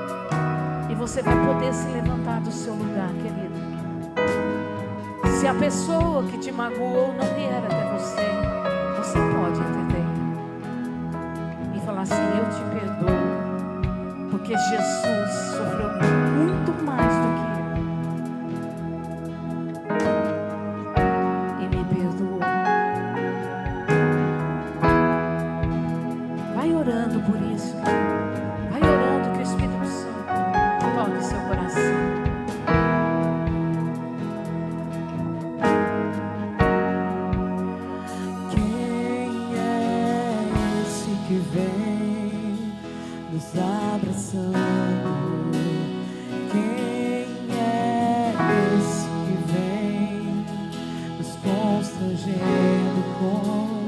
E você vai poder se levantar do seu lugar, querido. Se a pessoa que te magoou não vier até você, você pode entender e falar assim: eu te perdoo, porque Jesus sofreu muito mais do que eu, e me perdoou. Vai orando por isso, vai orando que o Espírito Santo toque seu coração. Quem é esse que vem nos abraçando? Quem é esse que vem nos constrangendo com o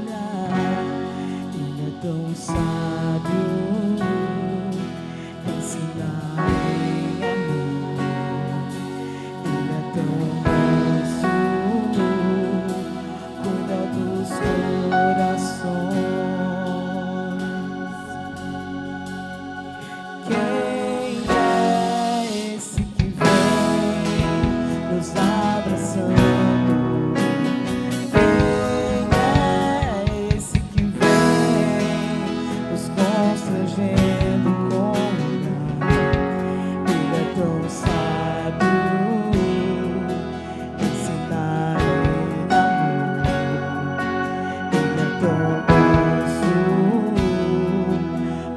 olhar? Ele é tão sábio, ensinar em amor. Ele é tão manso, cuida dos corações. Quem é esse que vem nos abraçando? Quem é esse que vem nos constrangendo com o olhar? Ele é tão sábio, ensinar em amor. Ele é tão manso,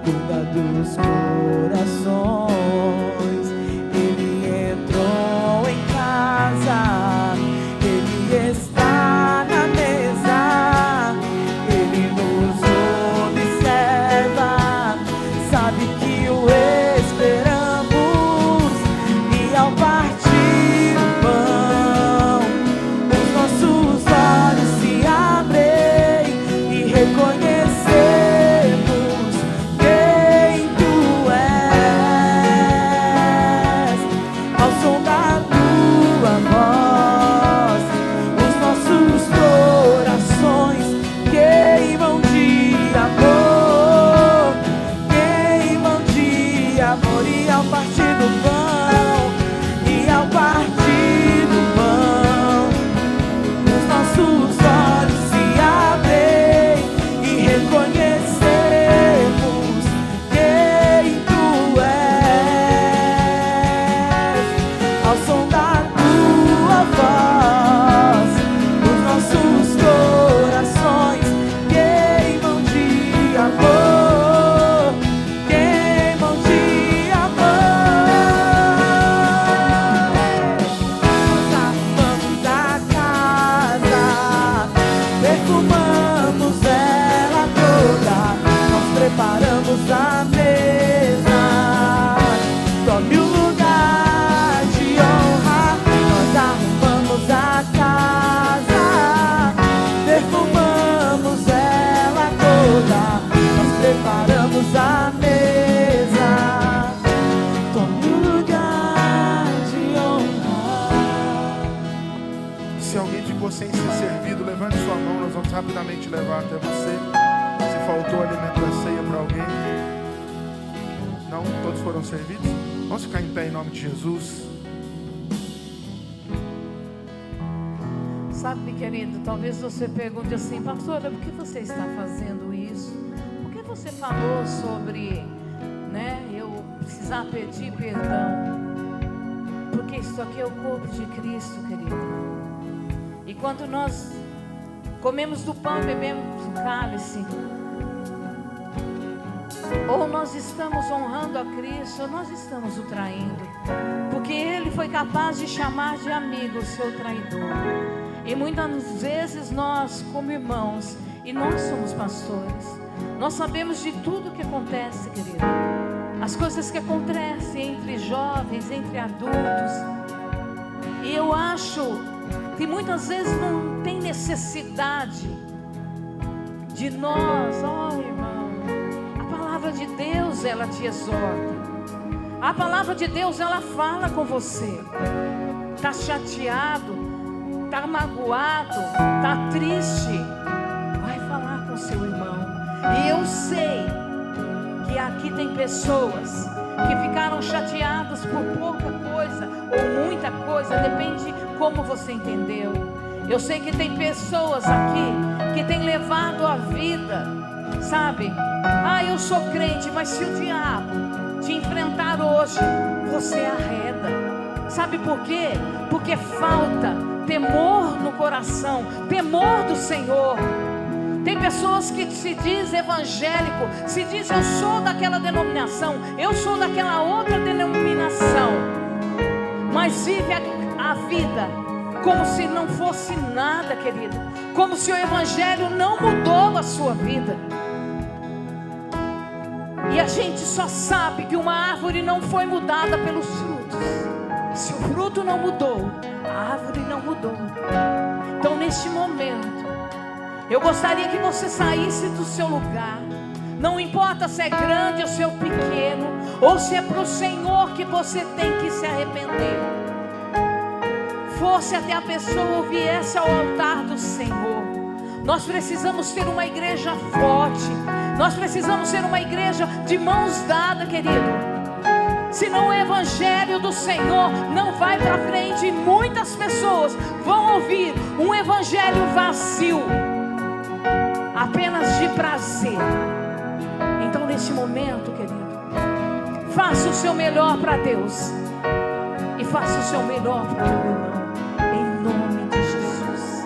cuida dos corações. Ele entrou em casa, ele está na mesa, ele nos observa, sabe que o esperamos, e ao partir o pão, os nossos olhos se abrem e reconhecemos quem tu és. Ao som da tua voz, os nossos corações queimam de amor, queimam de amor. E ao partir do pão, e ao partir do pão, os nossos olhos se abrem e reconhecemos quem tu és. Ao som da tua voz, os nossos corações queimam de amor, queimam de amor. Nós arrumamos a casa, perfumamos ela toda, nós preparamos a mesa. Tome o lugar de honra. Nós arrumamos a casa, perfumamos ela toda, nós preparamos a mesa. Tome o lugar de honra. Se alguém ficou sem ser servido, levante sua mão, nós vamos rapidamente levar até você. Se faltou alimento da ceia para alguém. Não, todos foram servidos? Vamos ficar em pé em nome de Jesus. Sabe, querido, talvez você pergunte assim: pastora, por que você está fazendo isso? Por que você falou sobre, eu precisar pedir perdão? Porque isso aqui é o corpo de Cristo, querido. E quando nós comemos do pão e bebemos do cálice, Ou nós estamos honrando a Cristo, ou nós estamos o traindo. Porque Ele foi capaz de chamar de amigo o seu traidor. E muitas vezes nós, como irmãos, e nós somos pastores, nós sabemos de tudo que acontece, querido. As coisas que acontecem entre jovens, entre adultos. E eu acho que muitas vezes não tem necessidade de nós, irmão, a palavra de Deus, ela te exorta. A palavra de Deus, ela fala com você. Está chateado, está magoado, está triste, vai falar com seu irmão. E eu sei que aqui tem pessoas que ficaram chateadas por pouca coisa ou muita coisa, depende de como você entendeu. Eu sei que tem pessoas aqui que têm levado a vida, sabe? Eu sou crente, mas se o diabo te enfrentar hoje, você arreda. Sabe por quê? Porque falta temor no coração, temor do Senhor. Tem pessoas que se diz evangélico, se diz eu sou daquela denominação, eu sou daquela outra denominação, mas vive a vida como se não fosse nada, querido. Como se o evangelho não mudou a sua vida. E a gente só sabe que uma árvore não foi mudada pelos frutos. Se o fruto não mudou, a árvore não mudou. Então neste momento, eu gostaria que você saísse do seu lugar. Não importa se é grande ou se é pequeno, ou se é para o Senhor que você tem que se arrepender. Fosse até a pessoa ou viesse ao altar do Senhor. Nós precisamos ter uma igreja forte. Nós precisamos ser uma igreja de mãos dadas, querido. Senão o evangelho do Senhor não vai para frente. E muitas pessoas vão ouvir um evangelho vazio, apenas de prazer. Então neste momento, querido, faça o seu melhor para Deus. E faça o seu melhor para o irmão. Em nome de Jesus.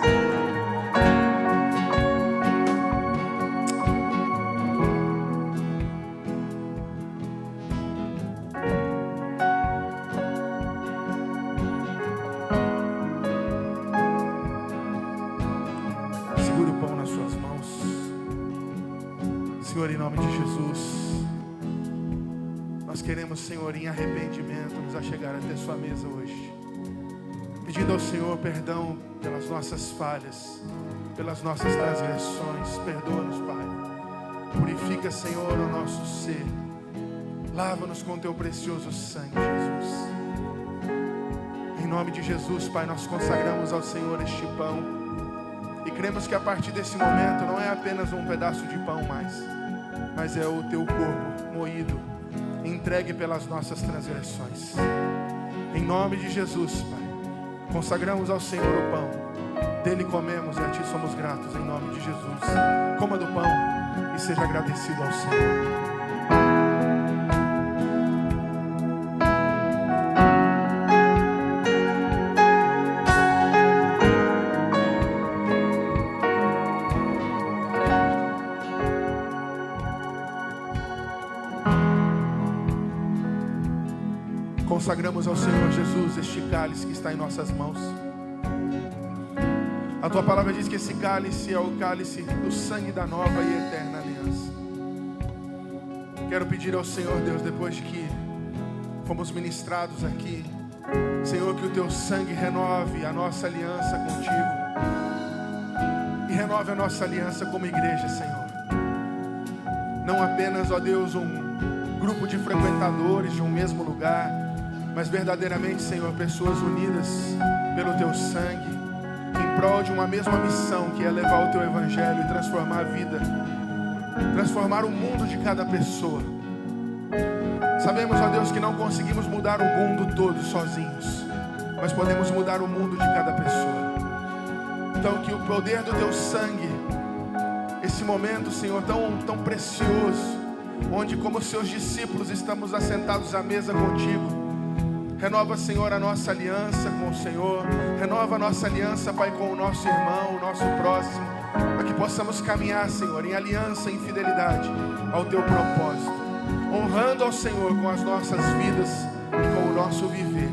Segure o pão nas suas mãos. Senhor, em nome de Jesus, nós queremos, Senhor, em arrependimento, nos achegar até sua mesa hoje, pedindo ao Senhor perdão pelas nossas falhas, pelas nossas transgressões. Perdoa-nos, Pai. Purifica, Senhor, o nosso ser. Lava-nos com teu precioso sangue, Jesus. Em nome de Jesus, Pai, nós consagramos ao Senhor este pão. E cremos que a partir desse momento não é apenas um pedaço de pão mais, mas é o teu corpo moído, entregue pelas nossas transgressões. Em nome de Jesus, Pai, consagramos ao Senhor o pão. Dele comemos e a Ti somos gratos, em nome de Jesus. Coma do pão e seja agradecido ao Senhor. Consagramos ao Senhor Jesus este cálice que está em nossas mãos. A tua palavra diz que esse cálice é o cálice do sangue da nova e eterna aliança. Quero pedir ao Senhor, Deus, depois de que fomos ministrados aqui, Senhor, que o teu sangue renove a nossa aliança contigo e renove a nossa aliança como igreja, Senhor. Não apenas, ó Deus, um grupo de frequentadores de um mesmo lugar, mas verdadeiramente, Senhor, pessoas unidas pelo teu sangue, em prol de uma mesma missão, que é levar o teu evangelho e transformar a vida, transformar o mundo de cada pessoa. Sabemos, ó Deus, que não conseguimos mudar o mundo todo sozinhos, mas podemos mudar o mundo de cada pessoa. Então, que o poder do teu sangue, esse momento, Senhor, tão precioso, onde como seus discípulos estamos assentados à mesa contigo, renova, Senhor, a nossa aliança com o Senhor. Renova a nossa aliança, Pai, com o nosso irmão, o nosso próximo, para que possamos caminhar, Senhor, em aliança e em fidelidade ao teu propósito. honrando ao Senhor com as nossas vidas e com o nosso viver.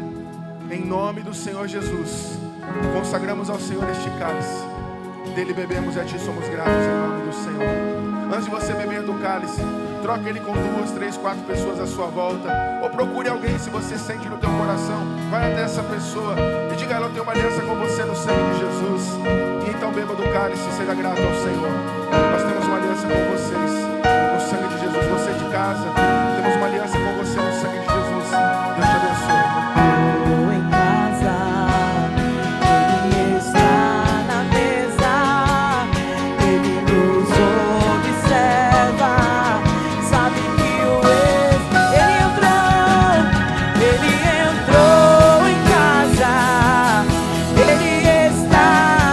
Em nome do Senhor Jesus, consagramos ao Senhor este cálice. Dele bebemos e a Ti somos gratos em nome do Senhor. Antes de você beber do cálice, troque ele com 2, 3, 4 pessoas à sua volta. Ou procure alguém, se você sente no teu coração, vai até essa pessoa e diga: ela tem uma aliança com você no sangue de Jesus. E então beba do cálice e seja grato ao Senhor. Nós temos uma aliança com vocês no sangue de Jesus. Você de casa, temos uma aliança com você no sangue de Jesus. Deus te abençoe. Em casa, Ele está na mesa, Ele nos observa, sabe que Ele entrou em casa, Ele está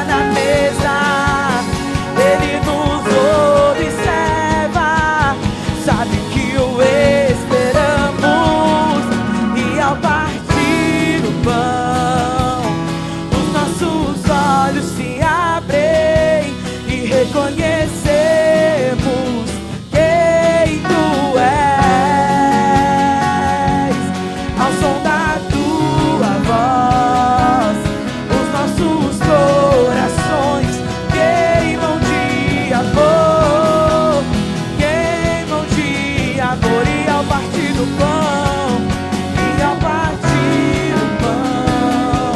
na mesa, Ele nos observa, sabe que o esperamos, e ao partir o pão, os nossos olhos se abrem e reconhecemos quem Tu és. Ao som da Tua voz, os nossos corações queimam de amor, queimam de amor. E ao partir do pão, e ao partir do pão,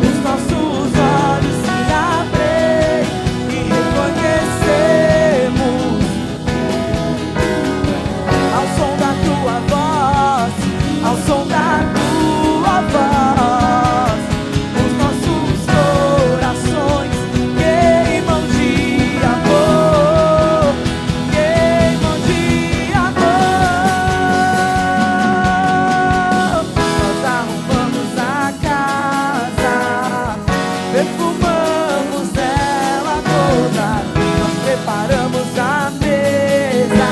os nossos olhos se abrem e reconhecemos. Ao som da Tua voz, ao som da Tua voz, os nossos corações queimam de amor, queimam de amor. Nós arrumamos a casa, perfumamos ela toda, nós preparamos a mesa.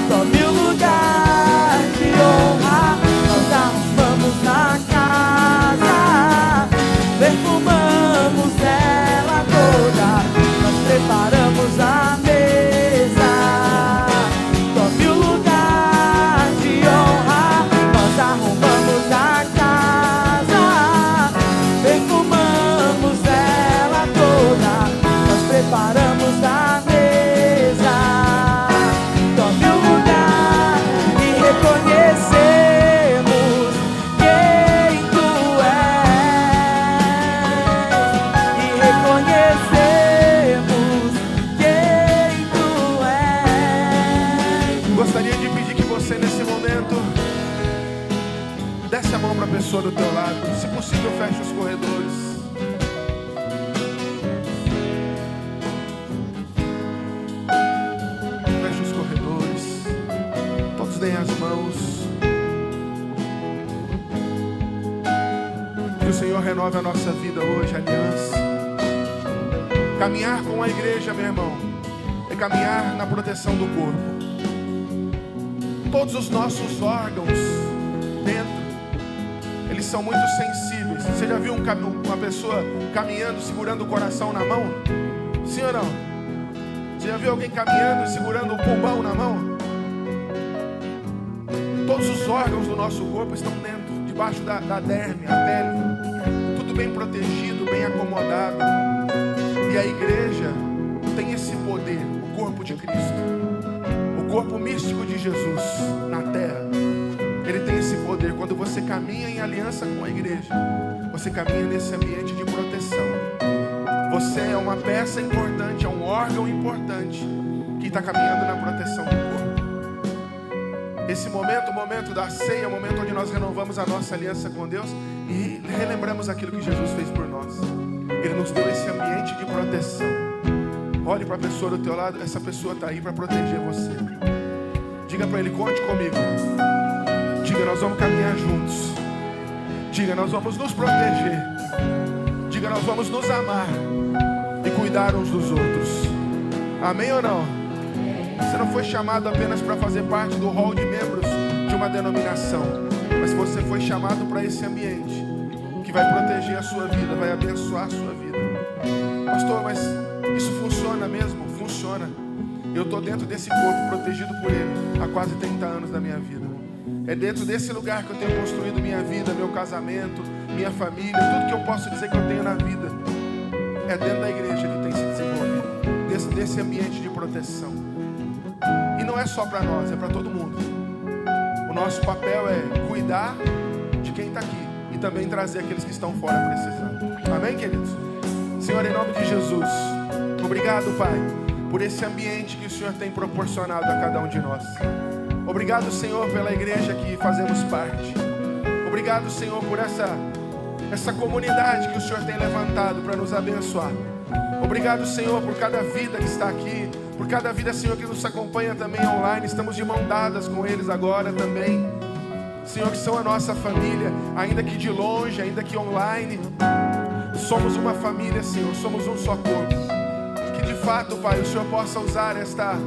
Tome o lugar de honra. Nós arrumamos a casa, perfumamos ela toda, nós preparamos a mesa. Tome o lugar de honra. Nós arrumamos a casa, perfumamos ela toda, nós preparamos a mesa. Tome o lugar e reconhecemos quem Tu és, e reconhecemos quem Tu és. Gostaria de pedir que você, nesse momento, desse a mão para a pessoa do teu lado. Se possível, feche os corredores. Feche os corredores. Todos deem as mãos. Que o Senhor renove a nossa vida hoje, aliança. Caminhar com a igreja, meu irmão, é caminhar na proteção do corpo. Todos os nossos órgãos dentro, eles são muito sensíveis. Você já viu uma pessoa caminhando, segurando o coração na mão? Sim ou não? Você já viu alguém caminhando, segurando o pulmão na mão? Todos os órgãos do nosso corpo estão dentro, debaixo da derme, a pele. Tudo bem protegido, bem acomodado. E a igreja tem esse poder, o corpo de Cristo. O corpo místico de Jesus na terra, ele tem esse poder. Quando você caminha em aliança com a igreja, você caminha nesse ambiente de proteção. Você é uma peça importante, é um órgão importante que está caminhando na proteção do corpo. Esse momento, o momento da ceia, é o momento onde nós renovamos a nossa aliança com Deus e relembramos aquilo que Jesus fez por nós. Ele nos deu esse ambiente de proteção. Olhe para a pessoa do teu lado, essa pessoa está aí para proteger você. Diga para ele: conte comigo. Diga: nós vamos caminhar juntos. Diga: nós vamos nos proteger. Diga: nós vamos nos amar e cuidar uns dos outros. Amém ou não? Você não foi chamado apenas para fazer parte do hall de membros de uma denominação, mas você foi chamado para esse ambiente que vai proteger a sua vida, vai abençoar a sua vida. Pastor, mas isso funciona mesmo? Funciona. Eu estou dentro desse corpo, protegido por Ele, há quase 30 anos da minha vida. É dentro desse lugar que eu tenho construído minha vida, meu casamento, minha família, tudo que eu posso dizer que eu tenho na vida. É dentro da igreja que tem se desenvolvido, desse ambiente de proteção. E não é só para nós, é para todo mundo. O nosso papel é cuidar de quem está aqui e também trazer aqueles que estão fora precisando. Amém, queridos? Senhor, em nome de Jesus, obrigado, Pai, por esse ambiente que o Senhor tem proporcionado a cada um de nós. Obrigado, Senhor, pela igreja que fazemos parte. Obrigado, Senhor, por essa comunidade que o Senhor tem levantado para nos abençoar. Obrigado, Senhor, por cada vida que está aqui, por cada vida, Senhor, que nos acompanha também online. Estamos de mão dadas com eles agora também. Senhor, que são a nossa família, ainda que de longe, ainda que online. Somos uma família, Senhor, somos um só corpo. Que de fato, Pai, o Senhor possa usar esta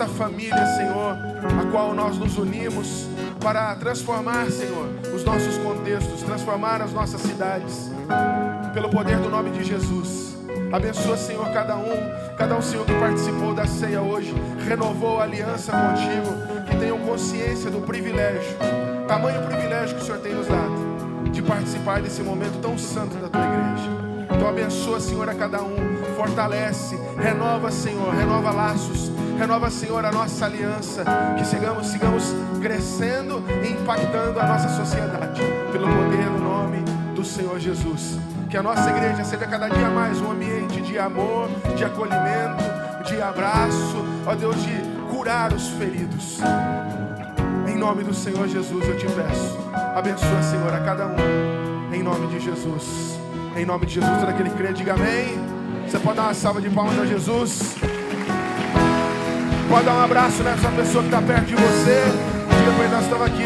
família, Senhor, a qual nós nos unimos para transformar, Senhor, os nossos contextos, transformar as nossas cidades, pelo poder do nome de Jesus. Abençoa, Senhor, cada um, Senhor, que participou da ceia hoje, renovou a aliança contigo, que tenham consciência do privilégio, tamanho privilégio que o Senhor tem nos dado, de participar desse momento tão santo da tua igreja. Então abençoa, Senhor, a cada um, fortalece, renova, Senhor, renova laços, renova, Senhor, a nossa aliança, que sigamos crescendo e impactando a nossa sociedade, pelo poder do nome do Senhor Jesus. Que a nossa igreja seja cada dia mais um ambiente de amor, de acolhimento, de abraço, ó Deus, de curar os feridos. Em nome do Senhor Jesus eu te peço, abençoa, Senhor, a cada um, em nome de Jesus. Em nome de Jesus, todo aquele que crê, diga amém. Você pode dar uma salva de palmas a Jesus. Pode dar um abraço nessa pessoa que está perto de você. Diga para ele, nós estamos aqui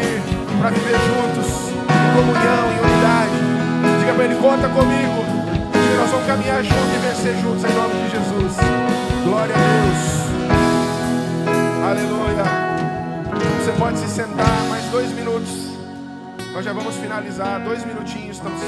para viver juntos, em comunhão, em unidade. Diga para ele, conta comigo. Diga, nós vamos caminhar juntos e vencer juntos, em nome de Jesus. Glória a Deus. Aleluia. Você pode se sentar mais 2 minutos. Nós já vamos finalizar, 2 minutinhos, estamos